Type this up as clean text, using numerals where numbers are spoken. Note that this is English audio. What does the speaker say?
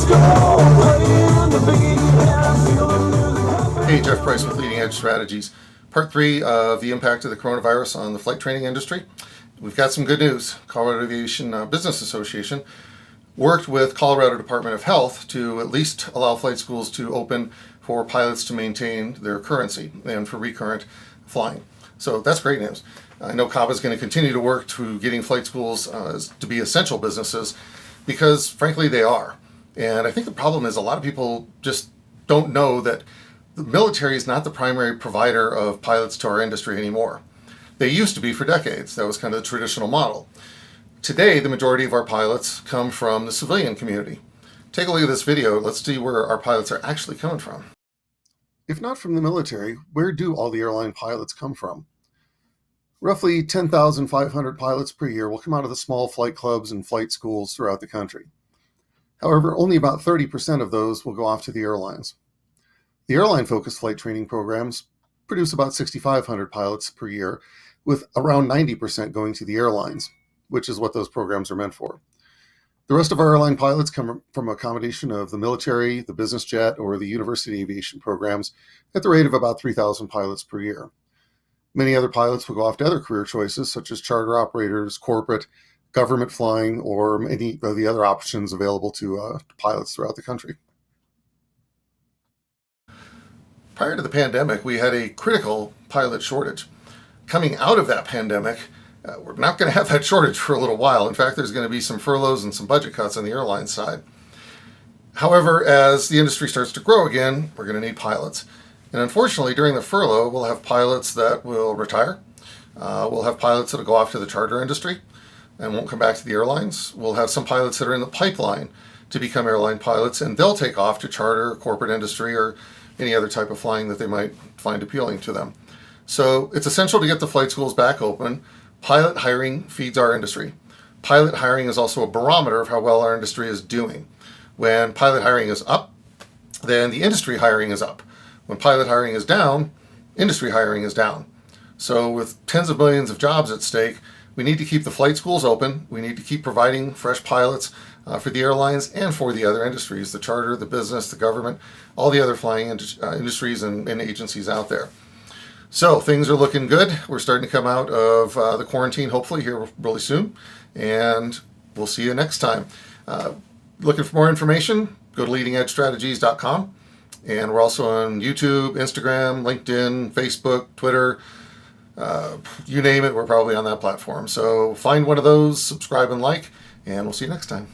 Hey, Jeff Price with Leading Edge Strategies. Part 3 of the impact of the coronavirus on the flight training industry. We've got some good news. Colorado Aviation Business Association worked with Colorado Department of Health to at least allow flight schools to open for pilots to maintain their currency and for recurrent flying. So that's great news. I know CABA is going to continue to work to getting flight schools to be essential businesses because, frankly, they are. And I think the problem is a lot of people just don't know that the military is not the primary provider of pilots to our industry anymore. They used to be for decades. That was kind of the traditional model. Today, the majority of our pilots come from the civilian community. Take a look at this video. Let's see where our pilots are actually coming from. If not from the military, where do all the airline pilots come from? Roughly 10,500 pilots per year will come out of the small flight clubs and flight schools throughout the country. However, only about 30% of those will go off to the airlines. The airline-focused flight training programs produce about 6,500 pilots per year, with around 90% going to the airlines, which is what those programs are meant for. The rest of our airline pilots come from a combination of the military, the business jet, or the university aviation programs at the rate of about 3,000 pilots per year. Many other pilots will go off to other career choices, such as charter operators, corporate, government flying, or any of the other options available to pilots throughout the country. Prior to the pandemic, we had a critical pilot shortage. Coming out of that pandemic, we're not going to have that shortage for a little while. In fact, there's going to be some furloughs and some budget cuts on the airline side. However, as the industry starts to grow again, we're going to need pilots. And unfortunately, during the furlough, we'll have pilots that will retire. We'll have pilots that will go off to the charter industry and won't come back to the airlines. We'll have some pilots that are in the pipeline to become airline pilots, and they'll take off to charter, corporate industry, or any other type of flying that they might find appealing to them. So it's essential to get the flight schools back open. Pilot hiring feeds our industry. Pilot hiring is also a barometer of how well our industry is doing. When pilot hiring is up, then the industry hiring is up. When pilot hiring is down, industry hiring is down. So with tens of millions of jobs at stake, we need to keep the flight schools open. We need to keep providing fresh pilots for the airlines and for the other industries, the charter, the business, the government, all the other flying industries and agencies out there. So things are looking good. We're starting to come out of the quarantine, hopefully here really soon, and we'll see you next time. Looking for more information, go to leadingedgestrategies.com, and we're also on YouTube, Instagram, LinkedIn, Facebook, Twitter, you name it, we're probably on that platform. So find one of those, subscribe and like, and we'll see you next time.